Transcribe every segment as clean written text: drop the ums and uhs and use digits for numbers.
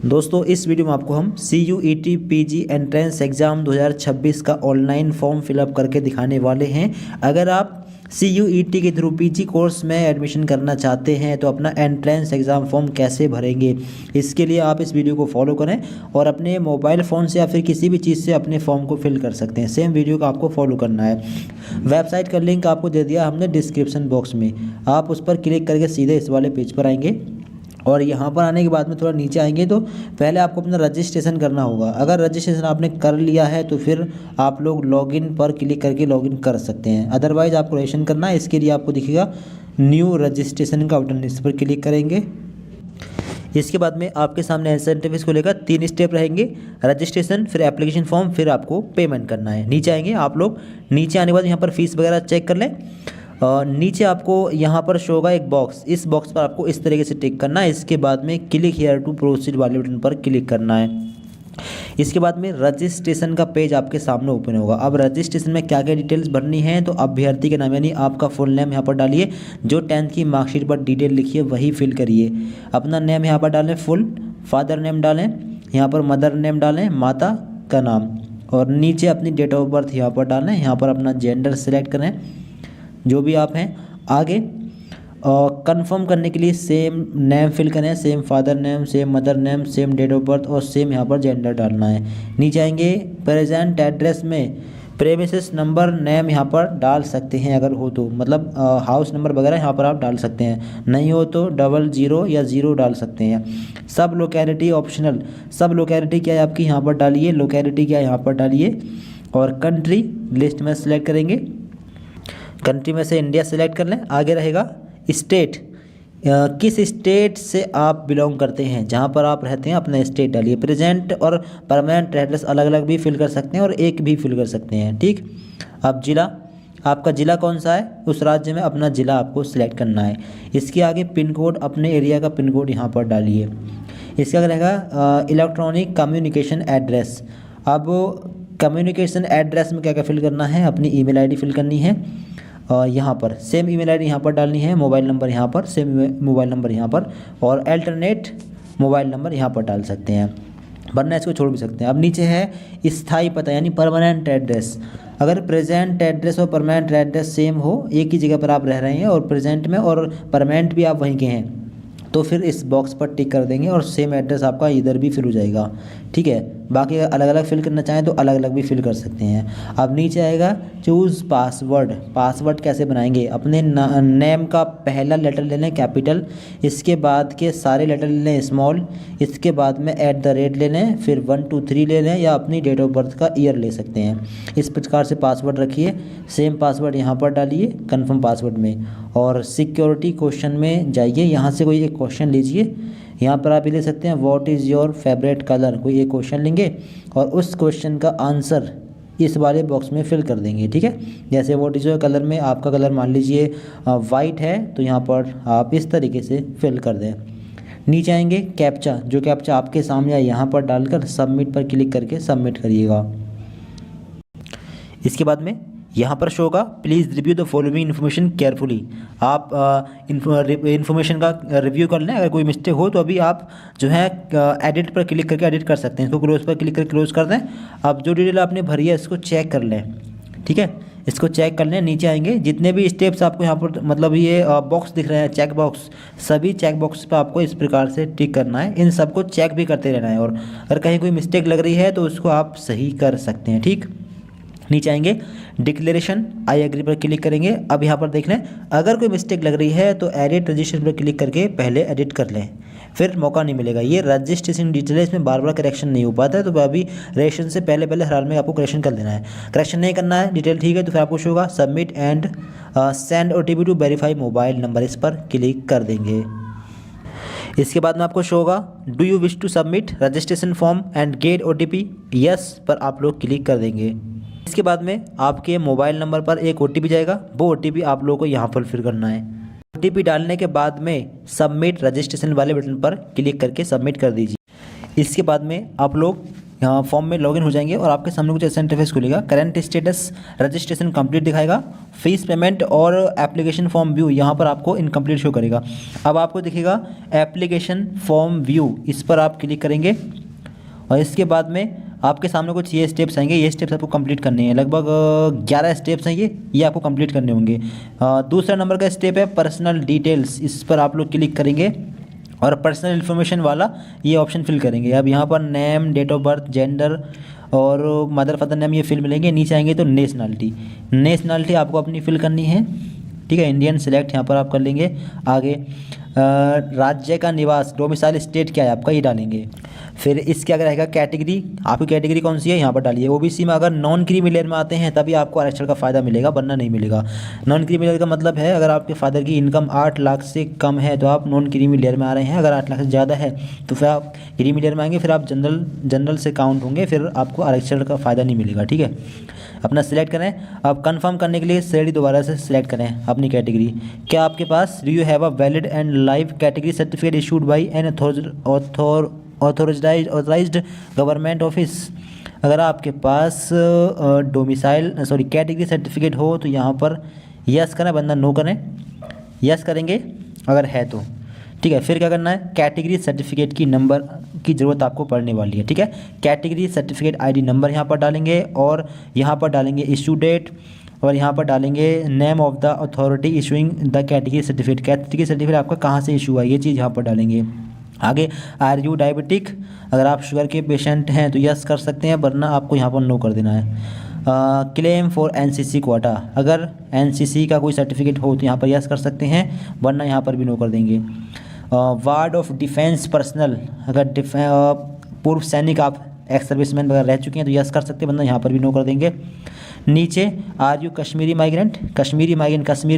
दोस्तों इस वीडियो में आपको हम CUET PG एंट्रेंस एग्ज़ाम 2026 का ऑनलाइन फॉर्म फिलअप करके दिखाने वाले हैं। अगर आप CUET के थ्रू PG कोर्स में एडमिशन करना चाहते हैं तो अपना एंट्रेंस एग्ज़ाम फॉर्म कैसे भरेंगे, इसके लिए आप इस वीडियो को फॉलो करें और अपने मोबाइल फ़ोन से या फिर किसी भी चीज़ से अपने फॉर्म को फिल कर सकते हैं। सेम वीडियो को आपको फॉलो करना है। वेबसाइट का लिंक आपको दे दिया हमने डिस्क्रिप्शन बॉक्स में, आप उस पर क्लिक करके सीधे इस वाले पेज पर आएंगे और यहाँ पर आने के बाद में थोड़ा नीचे आएंगे तो पहले आपको अपना रजिस्ट्रेशन करना होगा। अगर रजिस्ट्रेशन आपने कर लिया है तो फिर आप लोग लॉगिन पर क्लिक करके लॉगिन कर सकते हैं। अदरवाइज़ आपको रजिस्ट्रेशन करना है, इसके लिए आपको दिखेगा न्यू रजिस्ट्रेशन का बटन, इस पर क्लिक करेंगे। इसके बाद में आपके सामने इंसेंटिव्स को लेकर 3 स्टेप रहेंगे, रजिस्ट्रेशन, फिर एप्लीकेशन फॉर्म, फिर आपको पेमेंट करना है। नीचे आएंगे आप लोग, नीचे आने के बाद यहाँ पर फीस वगैरह चेक कर लें। नीचे आपको यहाँ पर शो होगा एक बॉक्स, इस बॉक्स पर आपको इस तरीके से टिक करना है। इसके बाद में क्लिक हियर टू प्रोसीड वाले बटन पर क्लिक करना है। इसके बाद में रजिस्ट्रेशन का पेज आपके सामने ओपन होगा। अब रजिस्ट्रेशन में क्या क्या डिटेल्स भरनी है तो अभ्यर्थी के नाम यानी आपका फुल नेम यहाँ पर डालिए, जो 10th की मार्कशीट पर डिटेल लिखी है वही फिल करिए। अपना नेम यहाँ पर डालें फुल, फादर नेम डालें, यहाँ पर मदर नेम डालें, माता का नाम, और नीचे अपनी डेट ऑफ बर्थ यहाँ पर डालें। यहाँ पर अपना जेंडर सेलेक्ट करें जो भी आप हैं। आगे कंफर्म करने के लिए सेम नेम फिल करें, same father name, same mother name, same date of birth और सेम यहाँ पर जेंडर डालना है। नीचे आएंगे प्रेजेंट एड्रेस में प्रेमिसेस नंबर नेम यहाँ पर डाल सकते हैं अगर हो तो, मतलब हाउस नंबर वगैरह यहाँ पर आप डाल सकते हैं, नहीं हो तो 00 या 0 डाल सकते हैं। सब लोकेलिटी ऑप्शनल, सब लोकेलिटी क्या है आपकी यहाँ पर डालिए, लोकेलिटी क्या है यहाँ पर डालिए। और कंट्री लिस्ट में सेलेक्ट करेंगे, कंट्री में से इंडिया सेलेक्ट कर लें। आगे रहेगा स्टेट, किस स्टेट से आप बिलोंग करते हैं, जहां पर आप रहते हैं अपना स्टेट डालिए। प्रेजेंट और परमानेंट एड्रेस अलग अलग भी फिल कर सकते हैं और एक भी फिल कर सकते हैं, ठीक। अब जिला, आपका ज़िला कौन सा है, उस राज्य में अपना ज़िला आपको सिलेक्ट करना है। इसके आगे पिन कोड, अपने एरिया का पिन कोड यहाँ पर डालिए। इसके आगे रहेगा इलेक्ट्रॉनिक कम्युनिकेशन एड्रेस। अब कम्युनिकेशन एड्रेस में क्या क्या फिल करना है, अपनी ईमेल आईडी फिल करनी है, यहाँ पर सेम ईमेल आईडी यहाँ पर डालनी है, मोबाइल नंबर यहाँ पर, सेम मोबाइल नंबर यहाँ पर, और अल्टरनेट मोबाइल नंबर यहाँ पर डाल सकते हैं, वरना इसको छोड़ भी सकते हैं। अब नीचे है स्थायी पता यानी परमानेंट एड्रेस। अगर प्रेजेंट एड्रेस और परमानेंट एड्रेस सेम हो, एक ही जगह पर आप रह रहे हैं और प्रेजेंट में और परमानेंट भी आप वहीं के हैं, तो फिर इस बॉक्स पर टिक कर देंगे और सेम एड्रेस आपका इधर भी फिल हो जाएगा, ठीक है। बाकी अलग अलग फिल करना चाहें तो अलग अलग भी फिल कर सकते हैं। अब नीचे आएगा चूज़ पासवर्ड, पासवर्ड कैसे बनाएंगे, अपने नेम का पहला लेटर ले लें कैपिटल, इसके बाद के सारे लेटर ले लें स्मॉल, इसके बाद में @ ले लें, फिर 1 2 3 ले लें या अपनी डेट ऑफ बर्थ का ईयर ले सकते हैं। इस प्रकार से पासवर्ड रखिए, सेम पासवर्ड यहाँ पर डालिए कन्फर्म पासवर्ड में, और सिक्योरिटी क्वेश्चन में जाइए, यहाँ से कोई एक क्वेश्चन लीजिए। यहाँ पर आप ये ले सकते हैं what is your favourite colour, कोई एक क्वेश्चन लेंगे और उस क्वेश्चन का आंसर इस वाले बॉक्स में फिल कर देंगे, ठीक है। जैसे व्हाट इज़ योर कलर में आपका कलर मान लीजिए वाइट है, तो यहाँ पर आप इस तरीके से फिल कर दें। नीचे आएंगे कैप्चा, जो कैप्चा आपके सामने है यहाँ पर डालकर सबमिट पर क्लिक करके सबमिट करिएगा। इसके बाद में यहाँ पर शो होगा please review the following information carefully. आप इन्फॉर्मेशन का रिव्यू कर लें, अगर कोई मिस्टेक हो तो अभी आप जो है एडिट पर क्लिक करके एडिट कर सकते हैं, इसको क्लोज पर क्लिक करके क्लोज कर दें। अब जो डिटेल आपने भरी है इसको चेक कर लें, ठीक है, इसको चेक कर लें। नीचे आएंगे, जितने भी स्टेप्स आपको यहाँ पर मतलब ये बॉक्स दिख रहे हैं चेक बॉक्स, सभी चेक बॉक्स पर आपको इस प्रकार से टिक करना है, इन सबको चेक भी करते रहना है, और अगर कहीं कोई मिस्टेक लग रही है तो उसको आप सही कर सकते हैं, ठीक। नीचे आएंगे डिक्लेरेशन, आई एग्री पर क्लिक करेंगे। अब यहाँ पर देख लें, अगर कोई मिस्टेक लग रही है तो एडिट रजिस्ट्रेशन पर क्लिक करके पहले एडिट कर लें, फिर मौका नहीं मिलेगा। ये रजिस्ट्रेशन डिटेल है, इसमें बार बार करेक्शन नहीं हो पाता है, तो अभी रजिस्ट्रेशन से पहले हर हाल में आपको करेक्शन कर देना है। करेक्शन नहीं करना है, डिटेल ठीक है, तो फिर आपको शो होगा submit and send OTP to verify mobile number, इस पर क्लिक कर देंगे। इसके बाद में आपको शो होगा do you wish to submit registration form and get OTP, yes पर आप लोग क्लिक कर देंगे। इसके बाद में आपके मोबाइल नंबर पर एक OTP जाएगा, वो OTP आप लोगों को यहाँ पर फिल करना है। OTP डालने के बाद में सबमिट रजिस्ट्रेशन वाले बटन पर क्लिक करके सबमिट कर दीजिए। इसके बाद में आप लोग यहाँ फॉर्म में लॉगिन हो जाएंगे और आपके सामने कुछ ऐसा इंटरफेस खुलेगा। करंट स्टेटस रजिस्ट्रेशन कंप्लीट दिखाएगा, फीस पेमेंट और एप्लीकेशन फॉर्म व्यू यहाँ पर आपको इनकम्प्लीट शो करेगा। अब आपको दिखेगा एप्लीकेशन फॉर्म व्यू, इस पर आप क्लिक करेंगे और इसके बाद में आपके सामने कुछ ये स्टेप्स आएंगे। ये स्टेप्स आपको कंप्लीट करने हैं, लगभग 11 स्टेप्स हैं ये आपको कंप्लीट करने होंगे। दूसरा नंबर का स्टेप है पर्सनल डिटेल्स, इस पर आप लोग क्लिक करेंगे और पर्सनल इन्फॉर्मेशन वाला ये ऑप्शन फिल करेंगे। अब यहाँ पर name, date of birth, gender और मदर फादर नेम ये फिल मिलेंगे। नीचे आएंगे तो नेशनलिटी आपको अपनी फिल करनी है, ठीक है। इंडियन सिलेक्ट यहाँ पर आप कर लेंगे। आगे राज्य का निवास, डोमिसाइल स्टेट क्या है आपका, ये डालेंगे। फिर इसके अगर रहेगा कैटेगरी, आपकी कैटेगरी कौन सी है यहाँ पर डालिए। ओबीसी में अगर नॉन क्रीमी लेयर में आते हैं तभी आपको आरक्षण का फ़ायदा मिलेगा, वरना नहीं मिलेगा। नॉन क्रीमी लेयर का मतलब है अगर आपके फादर की इनकम 8 लाख से कम है तो आप नॉन क्रीमी लेयर में आ रहे हैं। अगर 8 लाख से ज़्यादा है तो फिर आप क्रीमी लेयर में आएंगे, फिर आप जनरल से काउंट होंगे, फिर आपको आरक्षण का फ़ायदा नहीं मिलेगा, ठीक है। अपना सिलेक्ट करें। अब कंफर्म करने के लिए श्रेणी दोबारा से सिलेक्ट करें अपनी कैटेगरी। क्या आपके पास do you have a valid and live category certificate issued by an authorised government office. अगर आपके पास कैटेगरी सर्टिफिकेट हो तो यहाँ पर यस करें, वरना नो करें। यस करेंगे अगर है तो, ठीक है। फिर क्या करना है, कैटेगरी सर्टिफिकेट की नंबर की ज़रूरत आपको पड़ने वाली है, ठीक है। कैटेगरी सर्टिफिकेट आईडी नंबर यहाँ पर डालेंगे और यहाँ पर डालेंगे इशू डेट और यहाँ पर डालेंगे name of the authority issuing the category certificate. Category certificate आपका कहाँ से इशू हुआ ये चीज़ यहाँ पर डालेंगे। आगे आर यू डायबिटिक, अगर आप शुगर के पेशेंट हैं तो यस कर सकते हैं, वरना आपको यहाँ पर नो कर देना है। क्लेम फॉर एनसीसी कोटा, अगर एनसीसी का कोई सर्टिफिकेट हो तो यहाँ पर यस कर सकते हैं, वरना यहाँ पर भी नो कर देंगे। वार्ड ऑफ डिफेंस पर्सनल, अगर पूर्व सैनिक आप एक्स सर्विसमैन वगैरह रह चुके हैं तो यस कर सकते हैं, वरना यहाँ पर भी नो कर देंगे। नीचे are you Kashmiri migrant, Kashmir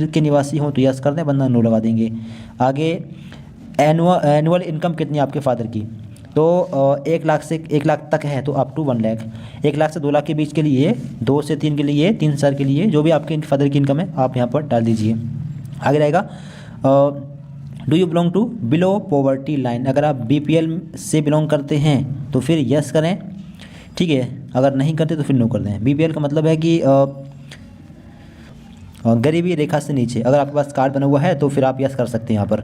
के निवासी हों तो यस कर दें, वरना नो लगा देंगे। आगे एनुअल इनकम कितनी आपके फादर की, तो 1 लाख तक है तो अप टू 1 लाख। 1 लाख से 2 लाख के बीच के लिए, 2 से 3 के लिए, 3 साल के लिए, जो भी आपके फादर की इनकम है आप यहाँ पर डाल दीजिए। आगे रहेगा do you belong to below poverty line, अगर आप बीपीएल से बिलोंग करते हैं तो फिर यस करें, ठीक है। अगर नहीं करते तो फिर नो कर दें। बीपीएल का मतलब है कि गरीबी रेखा से नीचे, अगर आपके पास कार्ड बना हुआ है तो फिर आप यस कर सकते हैं यहाँ पर।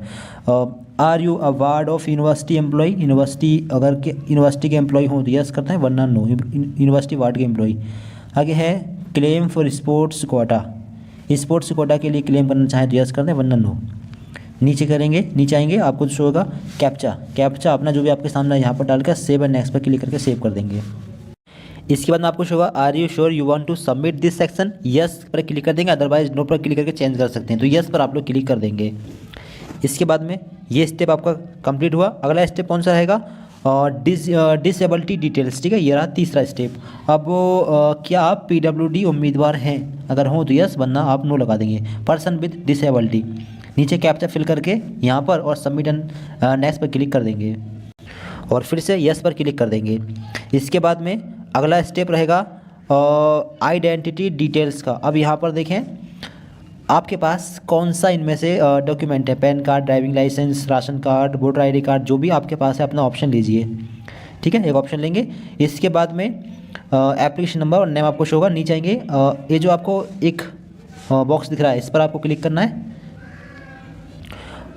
Are you a ward of university employ, university के एम्प्लॉय हों तो यस करते हैं, वरना नो, यूनिवर्सिटी वार्ड के एम्प्लॉय। आगे है claim for sports quota, sports quota के लिए क्लेम करना चाहें तो यस कर दें, वरना नो। नीचे आएंगे आपको शो होगा कैप्चा अपना जो भी आपके सामने यहाँ पर डालकर सेव एंड नेक्स्ट पर क्लिक करके सेव कर देंगे। इसके बाद में आपको शो होगा are you sure you want to submit this section, yes पर क्लिक कर देंगे, अदरवाइज नो पर क्लिक करके चेंज कर सकते हैं, तो यस पर आप लोग क्लिक कर देंगे। इसके बाद में ये स्टेप आपका कंप्लीट हुआ। अगला स्टेप कौन सा रहेगा, डिसेबिलिटी डिटेल्स, ठीक है। ये रहा तीसरा स्टेप। अब क्या आप पीडब्ल्यूडी उम्मीदवार हैं, अगर हों तो यस, वरना आप नो लगा देंगे। पर्सन विद डिसेबिलिटी, नीचे कैप्चा फिल करके यहाँ पर और सबमिट एंड नेक्स्ट पर क्लिक कर देंगे और फिर से यस पर क्लिक कर देंगे। इसके बाद में अगला स्टेप रहेगा आइडेंटिटी डिटेल्स का। अब यहाँ पर देखें आपके पास कौन सा इनमें से डॉक्यूमेंट है, PAN card, driving licence, ration card, voter ID card, जो भी आपके पास है अपना ऑप्शन लीजिए, ठीक है। एक ऑप्शन लेंगे। इसके बाद में एप्लीकेशन नंबर और नेम आपको शो होगा। नीचे आएंगे, ये जो आपको एक बॉक्स दिख रहा है इस पर आपको क्लिक करना है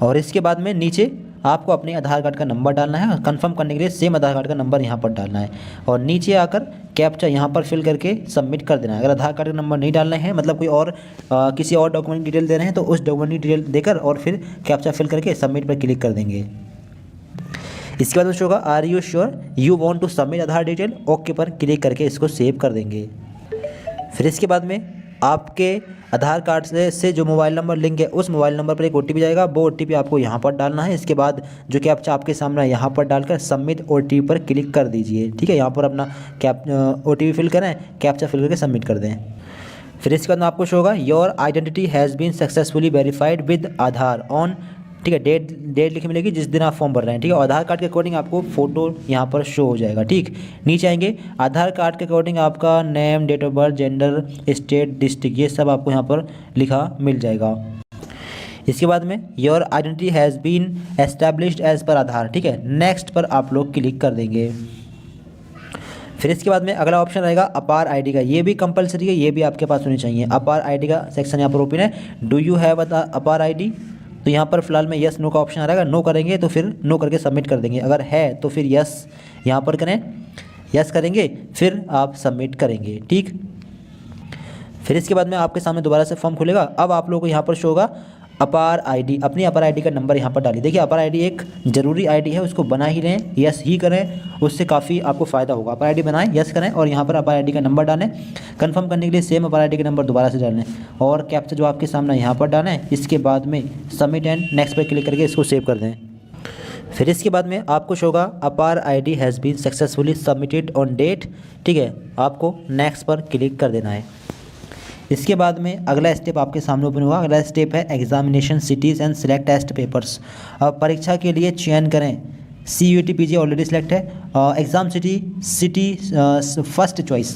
और इसके बाद में नीचे आपको अपने आधार कार्ड का नंबर डालना है और कंफर्म करने के लिए सेम आधार कार्ड का नंबर यहाँ पर डालना है और नीचे आकर कैप्चा यहाँ पर फिल करके सबमिट कर देना है। अगर आधार कार्ड का नंबर नहीं डालना है, मतलब कोई और किसी और डॉक्यूमेंट की डिटेल दे रहे हैं, तो उस डॉक्यूमेंट की डिटेल देकर और फिर कैप्चा फिल करके सबमिट पर क्लिक कर देंगे। इसके बाद होगा are you sure you want to submit Aadhaar detail, okay पर क्लिक करके इसको सेव कर देंगे। फिर इसके बाद में आपके आधार कार्ड से जो मोबाइल नंबर लिंक है उस मोबाइल नंबर पर एक ओटीपी जाएगा, वो ओटीपी आपको यहाँ पर डालना है। इसके बाद जो कैप्चा आपके सामने है यहाँ पर डालकर सबमिट ओटीपी पर क्लिक कर दीजिए, ठीक है। यहाँ पर अपना ओटीपी फिल करें, कैप्चा फिल करके सबमिट कर दें। फिर इसके बाद आपको शो होगा your identity has been successfully verified with Aadhaar on, ठीक है। डेट लिखी मिलेगी जिस दिन आप फॉर्म भर रहे हैं, ठीक है। आधार कार्ड के अकॉर्डिंग आपको फोटो यहाँ पर शो हो जाएगा, ठीक। नीचे आएंगे, आधार कार्ड के अकॉर्डिंग आपका name, date of birth, gender, state, district, ये सब आपको यहाँ पर लिखा मिल जाएगा। इसके बाद में your identity has been established as per Aadhaar, ठीक है। नेक्स्ट पर आप लोग क्लिक कर देंगे। फिर इसके बाद में अगला ऑप्शन रहेगा अपार आईडी का, ये भी कंपलसरी है, ये भी आपके पास होनी चाहिए। अपार आईडी का सेक्शन यहाँ पर ओपन है। डू यू हैव अपार आईडी, तो यहाँ पर फिलहाल में यस नो का ऑप्शन आ रहेगा। नो करेंगे तो फिर नो करके सबमिट कर देंगे, अगर है तो फिर यस यहाँ पर करें, यस करेंगे फिर आप सबमिट करेंगे, ठीक। फिर इसके बाद में आपके सामने दोबारा से फॉर्म खुलेगा। अब आप लोगों को यहाँ पर शो होगा अपार आईडी, अपनी अपार आईडी का नंबर यहाँ पर डालिए। देखिए अपार आईडी एक जरूरी आईडी है, उसको बना ही लें, यस ही करें, उससे काफ़ी आपको फ़ायदा होगा। अपार आईडी बनाएं, यस करें और यहाँ पर अपार आईडी का नंबर डालें। कंफर्म करने के लिए सेम अपार आईडी का नंबर दोबारा से डालें और कैप्चा जो आपके सामने यहाँ पर डालें। इसके बाद में सबमिट एंड नेक्स्ट पर क्लिक करके इसको सेव कर दें। फिर इसके बाद में आपको शो होगा APAAR ID has been successfully submitted on date, ठीक है। आपको नेक्स्ट पर क्लिक कर देना है। इसके बाद में अगला स्टेप आपके सामने ओपन होगा। अगला स्टेप है examination cities and select test papers. अब परीक्षा के लिए चयन करें। CUET PG ऑलरेडी सिलेक्ट है। एग्ज़ाम सिटी फर्स्ट चॉइस,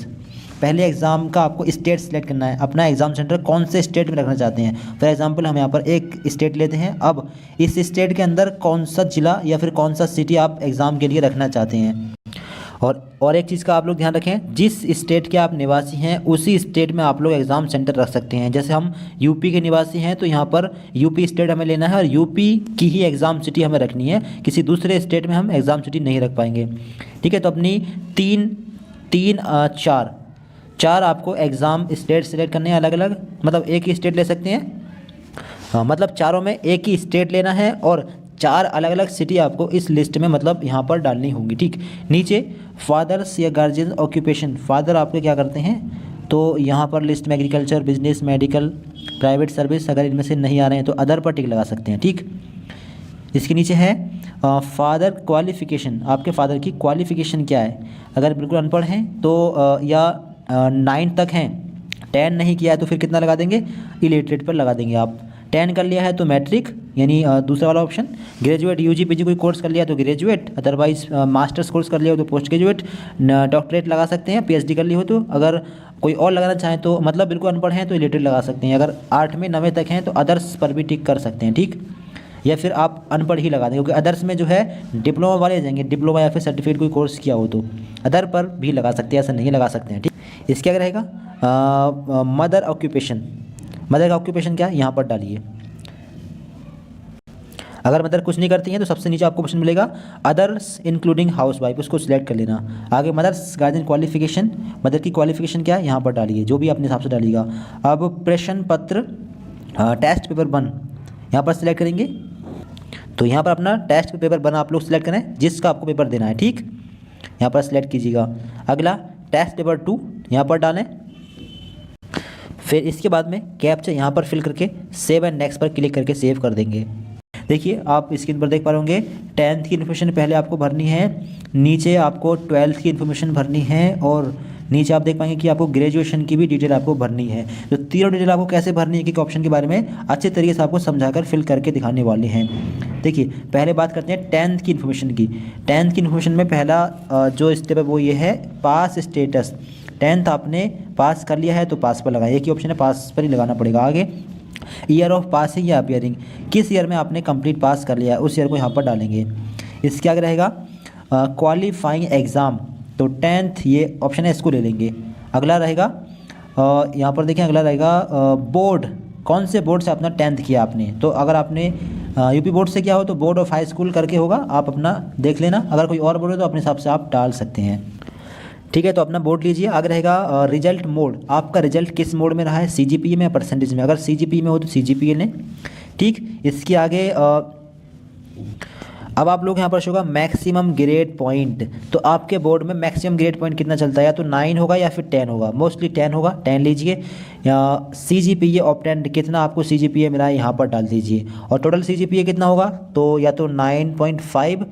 पहले एग्ज़ाम का आपको स्टेट सेलेक्ट करना है, अपना एग्ज़ाम सेंटर कौन से स्टेट में रखना चाहते हैं। फॉर एग्जांपल हम यहाँ पर एक स्टेट लेते हैं। अब इस स्टेट के अंदर कौन सा ज़िला या फिर कौन सा सिटी आप एग्ज़ाम के लिए रखना चाहते हैं। और एक चीज़ का आप लोग ध्यान रखें, जिस स्टेट के आप निवासी हैं उसी स्टेट में आप लोग एग्ज़ाम सेंटर रख सकते हैं। जैसे हम यूपी के निवासी हैं तो यहाँ पर यूपी स्टेट हमें लेना है और यूपी की ही एग्ज़ाम सिटी हमें रखनी है, किसी दूसरे स्टेट में हम एग्ज़ाम सिटी नहीं रख पाएंगे, ठीक है। तो अपनी चार आपको एग्ज़ाम स्टेट सेलेक्ट करने हैं अलग अलग, मतलब एक ही स्टेट ले सकते हैं, हाँ, मतलब चारों में एक ही स्टेट लेना है और 4 अलग अलग सिटी आपको इस लिस्ट में मतलब यहाँ पर डालनी होंगी, ठीक। नीचे फादर्स या गार्जियन ऑक्यूपेशन, फादर आपके क्या करते हैं, तो यहाँ पर लिस्ट में agriculture, business, medical, private service, अगर इनमें से नहीं आ रहे हैं तो अदर पर टिक लगा सकते हैं, ठीक। इसके नीचे है फादर क्वालिफ़िकेशन, आपके फादर की क्वालिफ़िकेशन क्या है। अगर बिल्कुल अनपढ़ हैं तो या 9 तक हैं, 10 नहीं किया है तो फिर कितना लगा देंगे, इलिटरेट पर लगा देंगे आप। 10 कर लिया है तो मैट्रिक, यानी दूसरा वाला ऑप्शन। ग्रेजुएट UG PG कोई कोर्स कर लिया तो ग्रेजुएट, अदरवाइज मास्टर्स कोर्स कर लिया हो तो पोस्ट ग्रेजुएट, डॉक्टरेट लगा सकते हैं, PhD कर ली हो तो। अगर कोई और लगाना चाहें तो मतलब बिल्कुल अनपढ़ हैं तो इलिटरेट लगा सकते हैं। अगर 8वें 9वें तक हैं तो अदर्स पर भी टिक कर सकते हैं, ठीक। या फिर आप अनपढ़ ही लगा दें, क्योंकि अदर्स में जो है डिप्लोमा वाले आ जाएंगे, डिप्लोमा या फिर सर्टिफिकेट कोई कोर्स किया हो तो अदर पर भी लगा सकते हैं, ऐसा नहीं लगा सकते हैं, ठीक। इसके आगे रहेगा मदर ऑक्यूपेशन, मदर का ऑक्यूपेशन क्या है यहाँ पर डालिए। अगर मदर कुछ नहीं करती हैं तो सबसे नीचे आपको ऑप्शन मिलेगा अदर्स इंक्लूडिंग हाउस वाइफ, उसको सिलेक्ट कर लेना। आगे मदर्स गार्जियन क्वालिफिकेशन, मदर की क्वालिफिकेशन क्या है यहाँ पर डालिए, जो भी अपने हिसाब से डालिएगा। अब प्रश्न पत्र टेस्ट पेपर 1 यहाँ पर सिलेक्ट करेंगे, तो यहाँ पर अपना टेस्ट पेपर 1 आप लोग सिलेक्ट करें जिसका आपको पेपर देना है, ठीक। यहाँ पर सिलेक्ट कीजिएगा। अगला टेस्ट पेपर 2 यहाँ पर डालें। फिर इसके बाद में कैप्चा यहाँ पर फिल करके सेव एंड नेक्स्ट पर क्लिक करके सेव कर देंगे। देखिए आप स्क्रीन पर देख पा रहे होंगे 10th की इन्फॉर्मेशन पहले आपको भरनी है, नीचे आपको 12th की इन्फॉर्मेशन भरनी है और नीचे आप देख पाएंगे कि आपको ग्रेजुएशन की भी डिटेल आपको भरनी है। तो तीनों डिटेल आपको कैसे भरनी है कि ऑप्शन के बारे में अच्छे तरीके से आपको समझाकर फिल करके दिखाने वाले हैं। देखिए पहले बात करते हैं 10th की इन्फॉर्मेशन की। 10th की इन्फॉर्मेशन में पहला जो स्टेप है वो ये है पास स्टेटस। 10th आपने पास कर लिया है तो पास पर लगाइए, एक ही ऑप्शन है पास पर ही लगाना पड़ेगा। आगे ईयर ऑफ पासिंग या अपीयरिंग, किस ईयर में आपने कंप्लीट पास कर लिया है उस ईयर को यहाँ पर डालेंगे। इसके आगे रहेगा क्वालिफाइंग एग्ज़ाम, तो 10th ये ऑप्शन है इसको ले लेंगे। अगला रहेगा यहाँ पर देखिए, अगला रहेगा बोर्ड, कौन से बोर्ड से अपना 10th किया आपने। तो अगर आपने यूपी बोर्ड से किया हो तो बोर्ड ऑफ हाई स्कूल करके होगा, आप अपना देख लेना। अगर कोई और बोर्ड है तो अपने हिसाब से आप डाल सकते हैं, ठीक है। तो अपना बोर्ड लीजिए। आगे रहेगा रिजल्ट मोड, आपका रिजल्ट किस मोड में रहा है, CGPA में या परसेंटेज में। अगर CGPA में हो तो CGPA लें, ठीक। इसके आगे अब आप लोग यहाँ पर होगा मैक्सिमम ग्रेड पॉइंट, तो आपके बोर्ड में मैक्सिमम ग्रेड पॉइंट कितना चलता है, या तो 9 होगा या फिर 10 होगा, मोस्टली 10 होगा, 10 लीजिए। या CGPA ऑप्टेंड कितना आपको CGPA मिला है यहाँ पर डाल दीजिए, और टोटल CGPA कितना होगा, तो या तो 9.5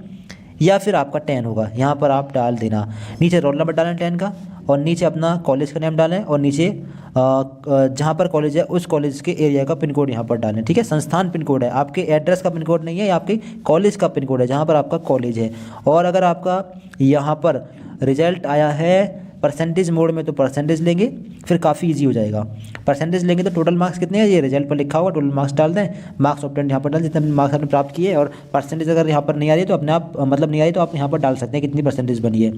या फिर आपका 10 होगा, यहाँ पर आप डाल देना। नीचे रोल नंबर डालें 10 का, और नीचे अपना कॉलेज का नेम डालें, और नीचे जहाँ पर कॉलेज है उस कॉलेज के एरिया का पिन कोड यहाँ पर डालें, ठीक है। संस्थान पिन कोड है, आपके एड्रेस का पिन कोड नहीं है, ये आपके कॉलेज का पिन कोड है जहाँ पर आपका कॉलेज है। और अगर आपका यहाँ पर रिजल्ट आया है परसेंटेज मोड में तो परसेंटेज लेंगे, फिर काफ़ी इजी हो जाएगा। परसेंटेज लेंगे तो टोटल मार्क्स कितने हैं, ये रिजल्ट पर लिखा होगा, टोटल मार्क्स डाल दें, मार्क्स ऑप्टेंड यहाँ पर डाल, जितने मार्क्स आपने प्राप्त किए। और परसेंटेज अगर यहाँ पर नहीं आ रही तो अपने आप मतलब नहीं आ रही तो आप यहाँ पर डाल सकते हैं कितनी परसेंटेज बनी है।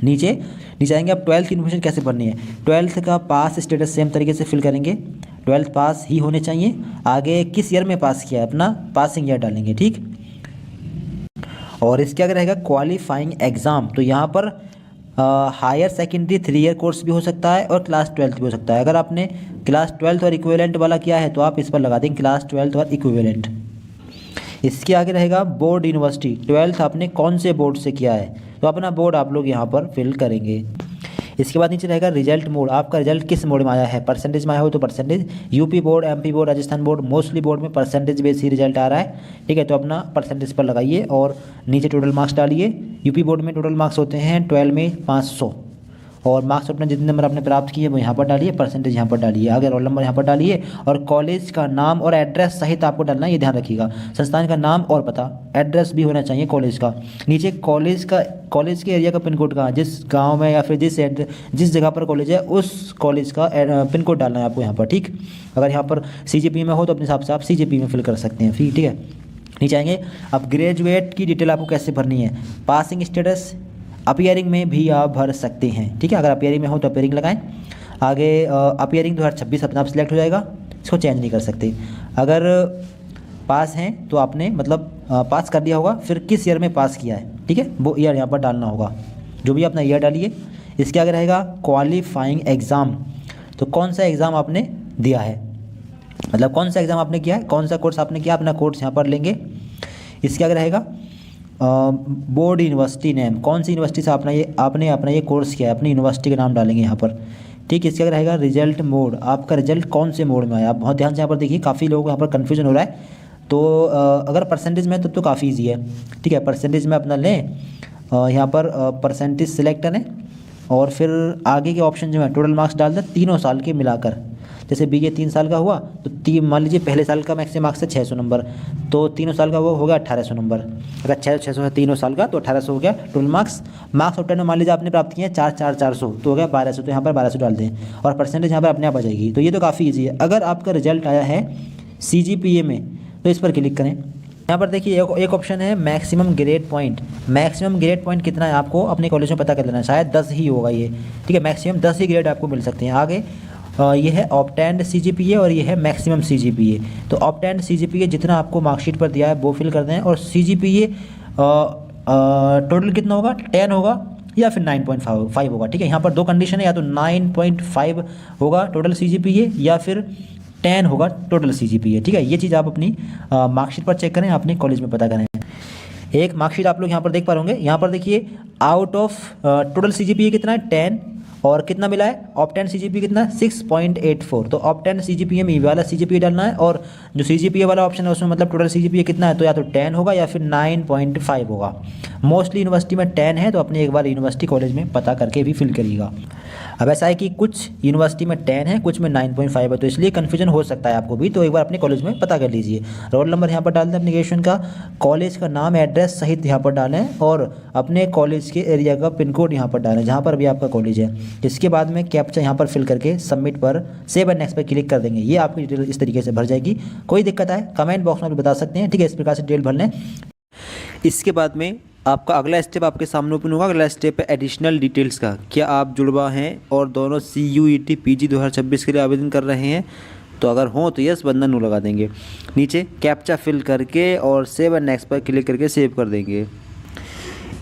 नीचे नीचे आएंगे। अब 12th की इन्फॉर्मेशन कैसे भरनी है, 12th का पास स्टेटस सेम तरीके से फिल करेंगे, 12th पास ही होने चाहिए। आगे किस ईयर में पास किया है, अपना पासिंग ईयर डालेंगे, ठीक। और इसके अगर रहेगा क्वालिफाइंग एग्ज़ाम, तो यहाँ पर हायर सेकेंडरी 3 ईयर कोर्स भी हो सकता है और क्लास 12th भी हो सकता है। अगर आपने क्लास 12th और इक्विवेलेंट वाला किया है तो आप इस पर लगा देंगे क्लास 12th और इक्विवेलेंट। इसके आगे रहेगा बोर्ड यूनिवर्सिटी, 12th आपने कौन से बोर्ड से किया है, तो अपना बोर्ड आप लोग यहाँ पर फिल करेंगे। इसके बाद नीचे रहेगा रिजल्ट मोड, आपका रिजल्ट किस मोड में आया है, परसेंटेज में आया हो तो percentage, UP board, MP board, Rajasthan board, mostly board में परसेंटेज बेस ही रिजल्ट आ रहा है, ठीक है। तो अपना परसेंटेज पर लगाइए और नीचे टोटल मार्क्स डालिए। यूपी बोर्ड में टोटल मार्क्स होते हैं 12 में 500 और मार्क्स अपने जितने नंबर आपने प्राप्त किए वो यहाँ पर डालिए, परसेंटेज यहाँ पर डालिए, आगे रोल नंबर यहाँ पर डालिए और कॉलेज का नाम और एड्रेस सहित आपको डालना है, ये ध्यान रखिएगा। संस्थान का नाम और पता, एड्रेस भी होना चाहिए कॉलेज का। नीचे कॉलेज के एरिया का पिन कोड कहाँ, जिस गांव में या फिर जिस जगह पर कॉलेज है उस कॉलेज का पिन कोड डालना है आपको यहाँ पर, ठीक। अगर यहाँ पर CGP में हो तो अपने हिसाब से आप CGP में फिल कर सकते हैं, ठीक है। नीचे आएंगे। अब ग्रेजुएट की डिटेल आपको कैसे भरनी है, पासिंग स्टेटस अपीयरिंग में भी आप भर सकते हैं, ठीक है। अगर अपीयरिंग में हो तो अपीयरिंग लगाएं। आगे अपीयरिंग 2026 अपने आप सिलेक्ट हो जाएगा, इसको चेंज नहीं कर सकते। अगर पास हैं तो आपने मतलब पास कर दिया होगा, फिर किस ईयर में पास किया है, ठीक है, वो ईयर यहाँ पर डालना होगा, जो भी अपना ईयर डालिए। इसके आगे रहेगा क्वालिफाइंग एग्ज़ाम, तो कौन सा एग्ज़ाम आपने दिया है, मतलब कौन सा एग्ज़ाम आपने किया है, कौन सा कोर्स आपने किया, अपना कोर्स यहाँ पर लेंगे। इसके आगे रहेगा बोर्ड यूनिवर्सिटी नेम, कौन सी यूनिवर्सिटी से आपने अपना ये कोर्स किया है, अपनी यूनिवर्सिटी का नाम डालेंगे यहाँ पर, ठीक। इसके आगे रहेगा रिजल्ट मोड, आपका रिजल्ट कौन से मोड में आया, आप बहुत ध्यान से यहाँ पर देखिए, काफ़ी लोगों को यहाँ पर कन्फ्यूजन हो रहा है। तो अगर परसेंटेज में तब तो काफ़ी ईजी है, ठीक है। परसेंटेज में अपना लें, यहाँ पर परसेंटेज सिलेक्ट करें और फिर आगे के ऑप्शन जो है टोटल मार्क्स डाल दें तीनों साल के मिलाकर। जैसे BA 3 साल का हुआ तो मान लीजिए पहले साल का मैक्सिमम मार्क्स है 600 नंबर, तो तीनों साल का वो हो गया 1800 नंबर। अगर 600 है तीनों साल का तो 1800 हो गया टोटल मार्क्स। मार्क्स ऑफ 10 मान लीजिए आपने प्राप्त किए हैं 400 तो हो गया 1200, तो यहाँ पर 1200 डाल दें और परसेंटेज यहाँ पर अपने आप आ जाएगी। तो ये तो काफ़ी ईजी है। अगर आपका रिजल्ट आया है CGPA में तो इस पर क्लिक करें। यहाँ पर देखिए एक ऑप्शन है maximum grade point, maximum grade point कितना है आपको अपने कॉलेज में पता कर लेना है, शायद 10 ही होगा ये, ठीक है। मैक्सिमम 10 ही ग्रेड आपको मिल सकते हैं। आगे ये है ऑब्टेन्ड CGPA और ये है मैक्सिमम CGPA। तो ऑब्टेन्ड CGPA जितना आपको मार्कशीट पर दिया है वो फिल कर दें और CGPA टोटल कितना होगा, 10 होगा या फिर 9.5 होगा, ठीक है। यहाँ पर दो कंडीशन है, या तो 9.5 होगा टोटल CGPA या फिर 10 होगा टोटल CGPA, ठीक है। ये चीज़ आप अपनी मार्कशीट पर चेक करें, अपने कॉलेज में पता करें। एक मार्कशीट आप लोग यहाँ पर देख पा होंगे, यहाँ पर देखिए आउट ऑफ टोटल CGPA कितना है 10 और कितना मिला है ऑब्टेन्ड CGPA कितना है 6.84। तो ऑब्टेन्ड CGPA में ये वाला CGPA डालना है और जो CGPA वाला ऑप्शन है उसमें मतलब टोटल CGPA कितना है, तो या तो 10 होगा या फिर 9.5 होगा। मोस्टली यूनिवर्सिटी में 10 है, तो अपने एक बार यूनिवर्सिटी कॉलेज में पता करके भी फिल करिएगा। अब ऐसा है कि कुछ यूनिवर्सिटी में 10 है, कुछ में 9.5 है, तो इसलिए कन्फ्यूजन हो सकता है आपको भी, तो एक बार अपने कॉलेज में पता कर लीजिए। रोल नंबर यहाँ पर डाल दें अपने ग्रेजुएशन का, कॉलेज का नाम एड्रेस सहित यहाँ पर डालें और अपने कॉलेज के एरिया का पिन कोड यहाँ पर डालें जहाँ पर भी आपका कॉलेज है। इसके बाद में कैप्चा यहाँ पर फिल करके सबमिट पर सेव एंड नेक्स्ट पर क्लिक कर देंगे। ये आपकी डिटेल इस तरीके से भर जाएगी। कोई दिक्कत आए कमेंट बॉक्स में भी बता सकते हैं, ठीक है। इस प्रकार से डिटेल भर लें। इसके बाद में आपका अगला स्टेप आपके सामने ओपन होगा। अगला स्टेप है एडिशनल डिटेल्स का, क्या आप जुड़वा हैं और दोनों CUET PG 2026 के लिए आवेदन कर रहे हैं, तो अगर हों तो यस बंधन नो लगा देंगे। नीचे कैप्चा फिल करके और सेव एंड नेक्स्ट पर क्लिक करके सेव कर देंगे।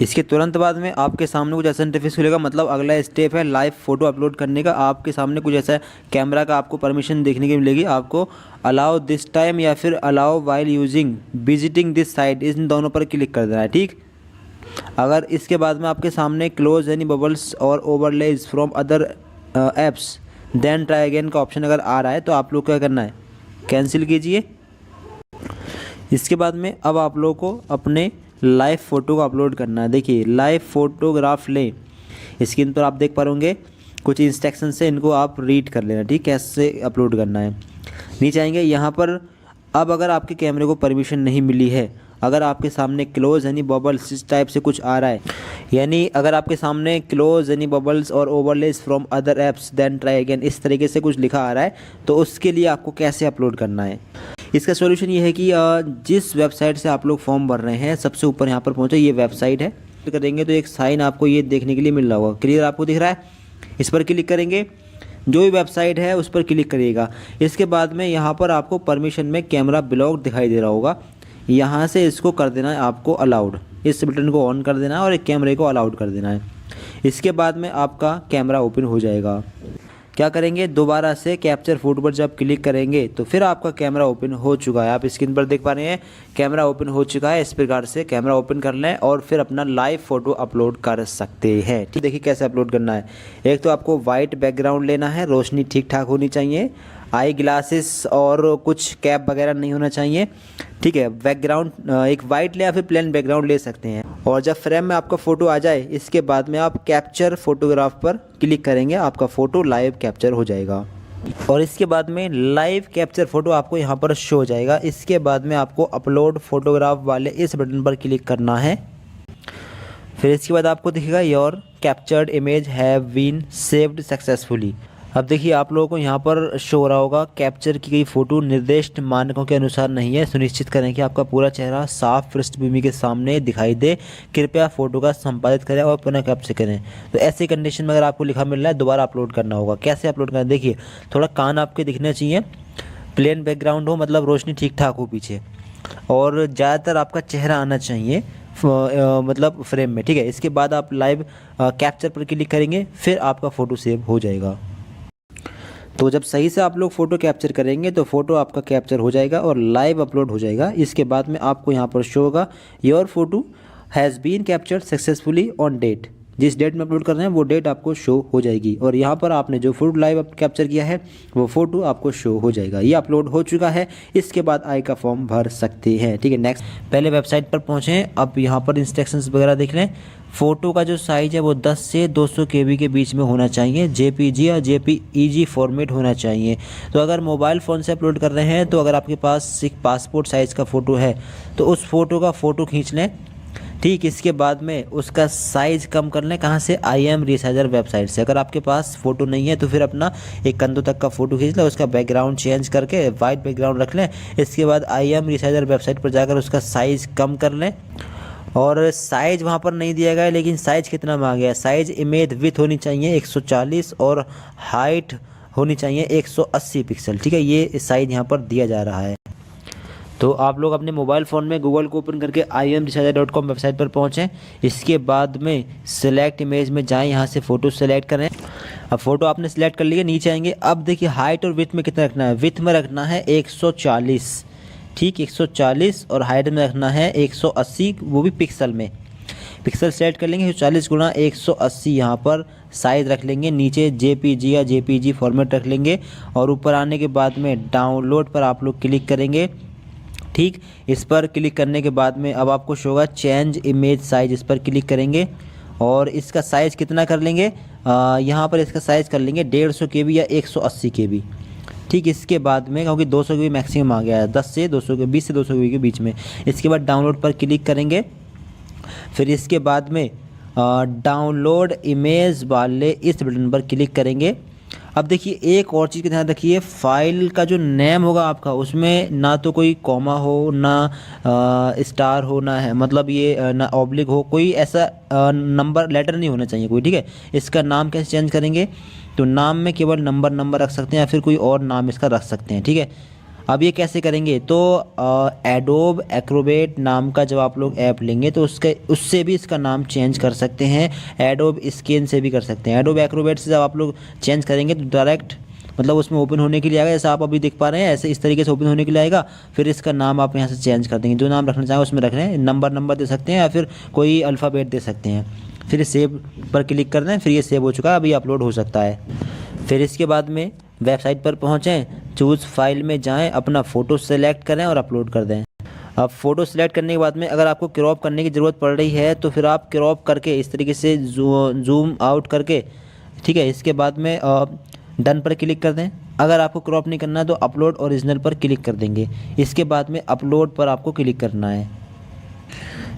इसके तुरंत बाद में आपके सामने कुछ ऐसा इंटरफेस खुलेगा, मतलब अगला स्टेप है लाइव फ़ोटो अपलोड करने का। आपके सामने कुछ ऐसा कैमरा का आपको परमिशन देखने की मिलेगी, आपको अलाउ दिस टाइम या फिर allow while using visiting this site, इन दोनों पर क्लिक कर देना है, ठीक। अगर इसके बाद में आपके सामने क्लोज एनी बबल्स और overlays from other apps then try again का ऑप्शन अगर आ रहा है तो आप लोग क्या करना है, कैंसिल कीजिए। इसके बाद में अब आप लोगों को अपने लाइव फ़ोटो को अपलोड करना है। देखिए लाइव फ़ोटोग्राफ लें, स्क्रीन पर आप देख पा होंगे कुछ इंस्ट्रक्शन से, इनको आप रीड कर लेना, ठीक, कैसे अपलोड करना है। नीचे आएंगे यहाँ पर। अब अगर आपके कैमरे को परमिशन नहीं मिली है, अगर आपके सामने क्लोज यानी बबल्स इस टाइप से कुछ आ रहा है, यानी अगर आपके सामने क्लोज यानी बबल्स और overlays from other apps then try again इस तरीके से कुछ लिखा आ रहा है, तो उसके लिए आपको कैसे अपलोड करना है। इसका सॉल्यूशन ये है कि जिस वेबसाइट से आप लोग फॉर्म भर रहे हैं सबसे ऊपर यहाँ पर पहुँचो, ये वेबसाइट है, करेंगे तो एक साइन आपको ये देखने के लिए मिल रहा होगा, क्लियर आपको दिख रहा है। इस पर क्लिक करेंगे, जो भी वेबसाइट है उस पर क्लिक करिएगा। इसके बाद में यहाँ पर आपको परमिशन में कैमरा ब्लॉक दिखाई दे रहा होगा, यहाँ से इसको कर देना है आपको अलाउड, इस बटन को ऑन कर देना है और एक कैमरे को अलाउड कर देना है। इसके बाद में आपका कैमरा ओपन हो जाएगा। क्या करेंगे, दोबारा से कैप्चर फोटो पर जब क्लिक करेंगे तो फिर आपका कैमरा ओपन हो चुका है। आप स्क्रीन पर देख पा रहे हैं कैमरा ओपन हो चुका है। इस प्रकार से कैमरा ओपन कर लें और फिर अपना लाइव फ़ोटो अपलोड कर सकते हैं। ठीक, देखिए कैसे अपलोड करना है। एक तो आपको वाइट बैकग्राउंड लेना है, रोशनी ठीक ठाक होनी चाहिए, आई ग्लासेस और कुछ कैप वगैरह नहीं होना चाहिए। ठीक है, बैकग्राउंड एक वाइट ले या फिर प्लेन बैकग्राउंड ले सकते हैं। और जब फ्रेम में आपका फ़ोटो आ जाए इसके बाद में आप कैप्चर फोटोग्राफ पर क्लिक करेंगे, आपका फ़ोटो लाइव कैप्चर हो जाएगा और इसके बाद में लाइव कैप्चर फ़ोटो आपको यहाँ पर शो हो जाएगा। इसके बाद में आपको अपलोड फोटोग्राफ वाले इस बटन पर क्लिक करना है। फिर इसके बाद आपको दिखेगा your captured image have been saved successfully. अब देखिए आप लोगों को यहाँ पर शो हो रहा होगा कैप्चर की गई फ़ोटो निर्दिष्ट मानकों के अनुसार नहीं है। सुनिश्चित करें कि आपका पूरा चेहरा साफ पृष्ठभूमि के सामने दिखाई दे। कृपया फ़ोटो का संपादित करें और पुनः कैप्चर करें। तो ऐसी कंडीशन में अगर आपको लिखा मिल रहा है दोबारा अपलोड करना होगा। कैसे अपलोड करना, देखिए थोड़ा कान आपके दिखने चाहिए, प्लेन बैकग्राउंड हो मतलब रोशनी ठीक ठाक हो पीछे, और ज़्यादातर आपका चेहरा आना चाहिए मतलब फ्रेम में। ठीक है, इसके बाद आप लाइव कैप्चर पर क्लिक करेंगे, फिर आपका फ़ोटो सेव हो जाएगा। तो जब सही से आप लोग फ़ोटो कैप्चर करेंगे तो फ़ोटो आपका कैप्चर हो जाएगा और लाइव अपलोड हो जाएगा। इसके बाद में आपको यहाँ पर शो होगा your photo has been captured successfully on date. जिस डेट में अपलोड कर रहे हैं वो डेट आपको शो हो जाएगी और यहाँ पर आपने जो फोटो लाइव कैप्चर किया है वो फ़ोटो आपको शो हो जाएगा। ये अपलोड हो चुका है। इसके बाद आई का फॉर्म भर सकते हैं। ठीक है, नेक्स्ट पहले वेबसाइट पर पहुँचें। अब यहाँ पर इंस्ट्रक्शंस वगैरह देख लें। फ़ोटो का जो साइज़ है वो 10 से 200 KB के बीच में होना चाहिए। JPG या JPEG फॉर्मेट होना चाहिए। तो अगर मोबाइल फ़ोन से अपलोड कर रहे हैं तो अगर आपके पास एक पासपोर्ट साइज़ का फ़ोटो है तो उस फ़ोटो का फ़ोटो खींच लें। ठीक, इसके बाद में उसका साइज़ कम कर लें। कहाँ से, IM रिसाइजर वेबसाइट से। अगर आपके पास फ़ोटो नहीं है तो फिर अपना एक कंधों तक का फ़ोटो खींच लें, उसका बैकग्राउंड चेंज करके वाइट बैकग्राउंड रख लें। इसके बाद IM रिसाइजर वेबसाइट पर जाकर उसका साइज़ कम कर लें और साइज़ वहाँ पर नहीं दिया गया है, लेकिन साइज़ कितना मांगा गया है, साइज़ इमेज विथ होनी चाहिए 140 और हाइट होनी चाहिए 180 पिक्सल। ठीक है, ये साइज़ यहाँ पर दिया जा रहा है। तो आप लोग अपने मोबाइल फ़ोन में गूगल को ओपन करके imresearcher.com वेबसाइट पर पहुँचें। इसके बाद में सेलेक्ट इमेज में जाएं, यहाँ से फ़ोटो सेलेक्ट करें। अब फ़ोटो आपने सेलेक्ट कर लिया, नीचे आएंगे। अब देखिए हाइट और विथ में कितना रखना है। विथ में रखना है 140, ठीक 140, और हाइट में रखना है 180, वो भी पिक्सल में। पिक्सल सेलेक्ट कर लेंगे, 40 गुणा 180 यहाँ पर साइज़ रख लेंगे। नीचे JPG या JPG फॉर्मेट रख लेंगे और ऊपर आने के बाद में डाउनलोड पर आप लोग क्लिक करेंगे। ठीक, इस पर क्लिक करने के बाद में अब आपको शो होगा चेंज इमेज साइज़। इस पर क्लिक करेंगे और इसका साइज़ कितना कर लेंगे, यहाँ पर इसका साइज़ कर लेंगे 150 KB या 180 KB। ठीक, इसके बाद में क्योंकि 200 KB मैक्सिमम आ गया है, 10 से 200 20 से 200 KB के बीच में। इसके बाद डाउनलोड पर क्लिक करेंगे। फिर इसके बाद में डाउनलोड इमेज वाले इस बटन पर क्लिक करेंगे। अब देखिए एक और चीज़ का ध्यान रखिए, फाइल का जो नेम होगा आपका उसमें ना तो कोई कॉमा हो, ना स्टार हो, ना है मतलब ये ना ऑब्लिक हो, कोई ऐसा नंबर लेटर नहीं होना चाहिए कोई। ठीक है, इसका नाम कैसे चेंज करेंगे, तो नाम में केवल नंबर रख सकते हैं या फिर कोई और नाम इसका रख सकते हैं। ठीक है, अब ये कैसे करेंगे, तो एडोब एक्रोबेट नाम का जब आप लोग ऐप लेंगे तो उससे भी इसका नाम चेंज कर सकते हैं। एडोब स्कैन से भी कर सकते हैं। एडोब एक्रोबेट से जब आप लोग चेंज करेंगे तो डायरेक्ट मतलब उसमें ओपन होने के लिए आएगा, जैसा आप अभी देख पा रहे हैं ऐसे इस तरीके से ओपन होने के लिए आएगा। फिर इसका नाम आप यहाँ से चेंज कर देंगे, जो नाम रखना चाहें उसमें रख रहे हैं। नंबर दे सकते हैं या फिर कोई अल्फ़ाबेट दे सकते हैं। फिर सेव पर क्लिक कर दें। फिर ये सेव हो चुका है, अभी अपलोड हो सकता है। फिर इसके बाद में वेबसाइट पर पहुँचें, चूज़ फाइल में जाएं, अपना फ़ोटो सेलेक्ट करें और अपलोड कर दें। अब फ़ोटो सेलेक्ट करने के बाद में अगर आपको क्रॉप करने की ज़रूरत पड़ रही है तो फिर आप क्रॉप करके इस तरीके से जूम आउट करके, ठीक है, इसके बाद में डन पर क्लिक कर दें। अगर आपको क्रॉप नहीं करना है तो अपलोड ओरिजिनल पर क्लिक कर देंगे। इसके बाद में अपलोड पर आपको क्लिक करना है।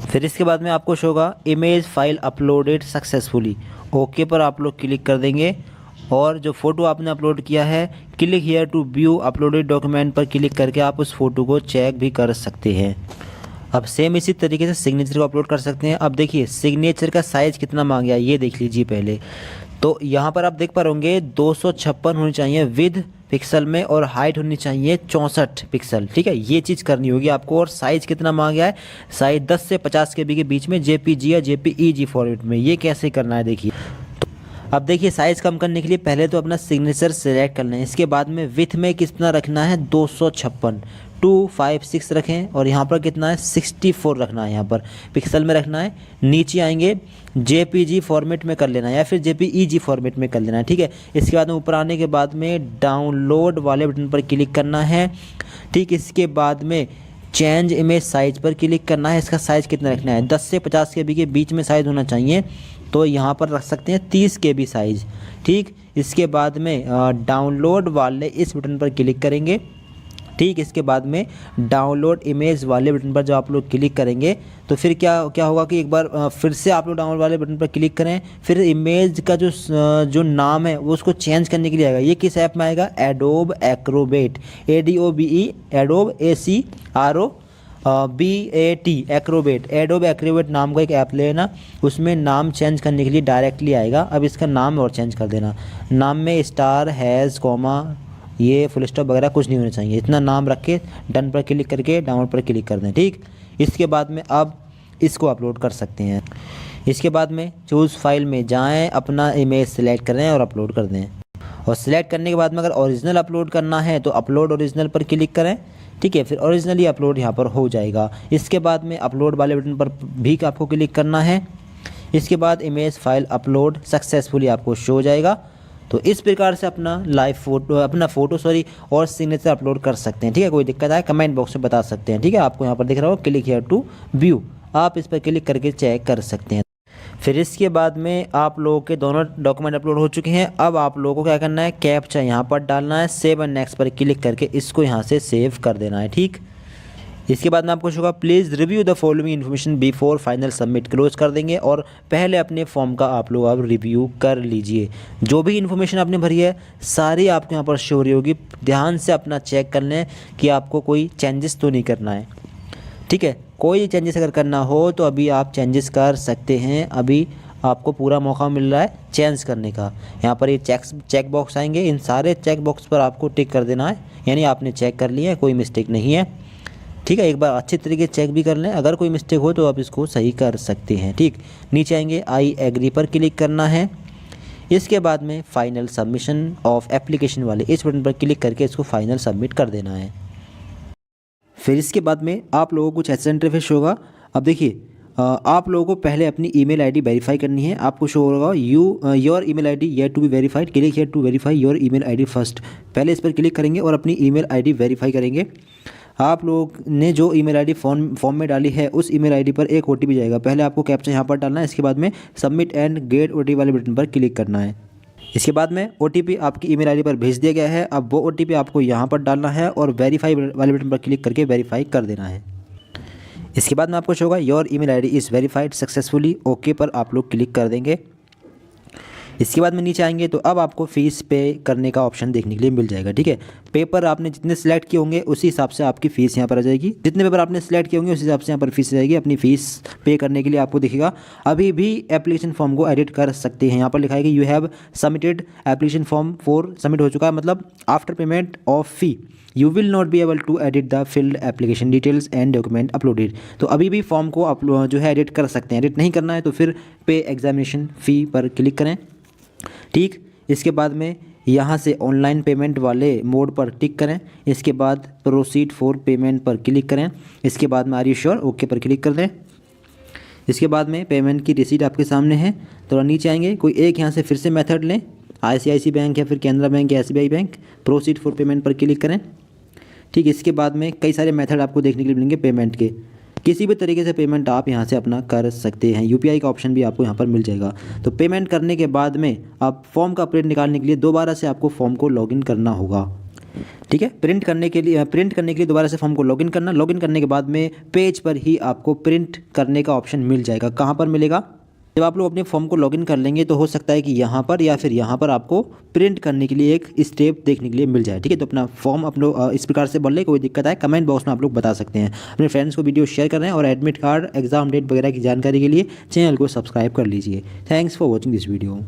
फिर इसके बाद में आपको शो होगा image file uploaded successfully, okay पर आप लोग क्लिक कर देंगे और जो फ़ोटो आपने अपलोड किया है click here to view uploaded document पर क्लिक करके आप उस फ़ोटो को चेक भी कर सकते हैं। अब सेम इसी तरीके से सिग्नेचर को अपलोड कर सकते हैं। अब देखिए सिग्नेचर का साइज़ कितना मांग गया ये देख लीजिए पहले। तो यहाँ पर आप देख पा होंगे 256 होनी चाहिए विद पिक्सल में और हाइट होनी चाहिए 64 पिक्सल। ठीक है, ये चीज़ करनी होगी आपको। और साइज़ कितना मांग गया है, साइज 10 से 50 KB के बीच में JPG या JPEG फॉर्मेट में। ये कैसे करना है देखिए। अब देखिए साइज़ कम करने के लिए पहले तो अपना सिग्नेचर सेलेक्ट करना है। इसके बाद में विथ में कितना रखना है 256 256 रखें। और यहाँ पर कितना है 64 रखना है, यहाँ पर पिक्सल में रखना है। नीचे आएंगे JPG फॉर्मेट में कर लेना है या फिर JPEG फॉर्मेट में कर लेना है। ठीक है, इसके बाद में ऊपर आने के बाद में डाउनलोड वाले बटन पर क्लिक करना है। ठीक, इसके बाद में चेंज इमेज साइज़ पर क्लिक करना है। इसका साइज़ कितना रखना है 10 से 50 KB के बीच में साइज़ होना चाहिए। तो यहाँ पर रख सकते हैं 30 KB साइज़। ठीक, इसके बाद में डाउनलोड वाले इस बटन पर क्लिक करेंगे। ठीक, इसके बाद में डाउनलोड इमेज वाले बटन पर जब आप लोग क्लिक करेंगे तो फिर क्या होगा कि एक बार फिर से आप लोग डाउनलोड वाले बटन पर क्लिक करें। फिर इमेज का जो नाम है वो उसको चेंज करने के लिए आएगा। ये किस ऐप में आएगा, adobe Acrobat, ADOBE adobe ACROBAT Acrobat. Adobe Acrobat नाम का एक ऐप लेना, उसमें नाम चेंज करने के लिए डायरेक्टली आएगा। अब इसका नाम और चेंज कर देना। नाम में स्टार हैज़ कॉमा ये फुल स्टॉप वगैरह कुछ नहीं होना चाहिए। इतना नाम रख के डन पर क्लिक करके डाउनलोड पर क्लिक कर दें। ठीक, इसके बाद में अब इसको अपलोड कर सकते हैं। इसके बाद में चूज़ फाइल में जाएं, अपना इमेज सेलेक्ट करें और अपलोड कर दें। और सिलेक्ट करने के बाद में अगर ओरिजिनल अपलोड करना है तो अपलोड ओरिजिनल पर क्लिक करें। ठीक है, फिर ओरिजिनली अपलोड यहाँ पर हो जाएगा। इसके बाद में अपलोड वाले बटन पर भी आपको क्लिक करना है। इसके बाद इमेज फाइल अपलोड सक्सेसफुली आपको शो हो जाएगा। तो इस प्रकार से अपना फ़ोटो और सिग्नेचर अपलोड कर सकते हैं। ठीक है, कोई दिक्कत आए कमेंट बॉक्स में बता सकते हैं। ठीक है, आपको यहाँ पर दिख रहा होगा क्लिक हियर टू व्यू, आप इस पर क्लिक करके चेक कर सकते हैं। फिर इसके बाद में आप लोगों के दोनों डॉक्यूमेंट अपलोड हो चुके हैं। अब आप लोगों को क्या करना है, कैप्चा यहाँ पर डालना है, सेव एंड नेक्स्ट पर क्लिक करके इसको यहाँ से सेव कर देना है। ठीक, इसके बाद में आपको होगा please review the following information before final submit, close कर देंगे। और पहले अपने फॉर्म का आप लोग अब रिव्यू कर लीजिए। जो भी इन्फॉर्मेशन आपने भरी है सारी आपको यहाँ पर शो हो रही होगी। ध्यान से अपना चेक कर लें कि आपको कोई चेंजेस तो नहीं करना है। ठीक है, कोई चेंजेस अगर करना हो तो अभी आप चेंजेस कर सकते हैं। अभी आपको पूरा मौका मिल रहा है चेंज करने का। यहाँ पर ये चेक बॉक्स आएंगे, इन सारे चेक बॉक्स पर आपको टिक कर देना है, यानी आपने चेक कर लिया है, कोई मिस्टेक नहीं है। ठीक है, एक बार अच्छे तरीके से चेक भी कर लें, अगर कोई मिस्टेक हो तो आप इसको सही कर सकते हैं। ठीक, नीचे आएंगे आई एग्री पर क्लिक करना है। इसके बाद में फाइनल सबमिशन ऑफ एप्लीकेशन वाले इस बटन पर क्लिक करके इसको फाइनल सबमिट कर देना है। फिर इसके बाद में आप लोगों को कुछ ऐसा इंटरफेस होगा। अब देखिए आप लोगों को पहले अपनी ईमेल आईडी वेरीफाई करनी है। आपको शो होगा your email ID yet to be verified, click here to verify your email ID first. पहले इस पर क्लिक करेंगे और अपनी ईमेल आईडी वेरीफाई करेंगे। आप लोग ने जो ईमेल आईडी फॉर्म में डाली है उस ईमेल आईडी पर एक OTP जाएगा। पहले आपको कैप्चा यहाँ पर डालना है, इसके बाद में सबमिट एंड गेट OTP वाले बटन पर क्लिक करना है। इसके बाद में OTP आपकी ईमेल आईडी पर भेज दिया गया है। अब वो OTP आपको यहाँ पर डालना है और वेरीफाई वाले बटन पर क्लिक करके वेरीफाई कर देना है। इसके बाद में आपको शो होगा your email ID is verified successfully, okay पर आप लोग क्लिक कर देंगे। इसके बाद में नीचे आएंगे तो अब आपको फ़ीस पे करने का ऑप्शन देखने के लिए मिल जाएगा। ठीक है, पेपर आपने जितने सेलेक्ट किए होंगे उसी हिसाब से आपकी फ़ीस यहाँ पर आ जाएगी। जितने पेपर आपने सेलेक्ट किए होंगे उस हिसाब से यहाँ पर फीस आ जाएगी। अपनी फ़ीस पे करने के लिए आपको दिखेगा। अभी भी एप्लीकेशन फॉर्म को एडिट कर सकते हैं। यहाँ पर लिखा है कि you have submitted application form for submit हो चुका है, मतलब after payment of fee you will not be able to edit the filled application details and document uploaded. तो अभी भी फॉर्म को जो है एडिट कर सकते हैं। एडिट नहीं करना है तो फिर पे एग्जामिनेशन फ़ी पर क्लिक करें। ठीक, इसके बाद में यहाँ से ऑनलाइन पेमेंट वाले मोड पर टिक करें। इसके बाद प्रोसीड फॉर पेमेंट पर क्लिक करें। इसके बाद में आर यू श्योर ओके पर क्लिक कर दें। इसके बाद में पेमेंट की रिसीट आपके सामने है। थोड़ा नीचे आएंगे, कोई एक यहाँ से फिर से मेथड लें, ICICI बैंक या फिर कैनरा बैंक या SBI bank. Proceed for payment पर क्लिक करें। ठीक, इसके बाद में कई सारे मेथड आपको देखने के लिए मिलेंगे पेमेंट के। किसी भी तरीके से पेमेंट आप यहाँ से अपना कर सकते हैं। UPI का ऑप्शन भी आपको यहाँ पर मिल जाएगा। तो पेमेंट करने के बाद में आप फॉर्म का प्रिंट निकालने के लिए दोबारा से आपको फॉर्म को लॉगिन करना होगा। ठीक है, प्रिंट करने के लिए दोबारा से फॉर्म को लॉगिन करने के बाद में पेज पर ही आपको प्रिंट करने का ऑप्शन मिल जाएगा। कहाँ पर मिलेगा, जब आप लोग अपने फॉर्म को लॉगिन कर लेंगे तो हो सकता है कि यहाँ पर या फिर यहाँ पर आपको प्रिंट करने के लिए एक स्टेप देखने के लिए मिल जाए। ठीक है, तो अपना फॉर्म आप लोग इस प्रकार से भर ले। कोई दिक्कत आए कमेंट बॉक्स में आप लोग बता सकते हैं। अपने फ्रेंड्स को वीडियो शेयर कर रहे हैं और एडमिट कार्ड, एग्जाम डेट वगैरह की जानकारी के लिए चैनल को सब्सक्राइब कर लीजिए। Thanks for watching this video.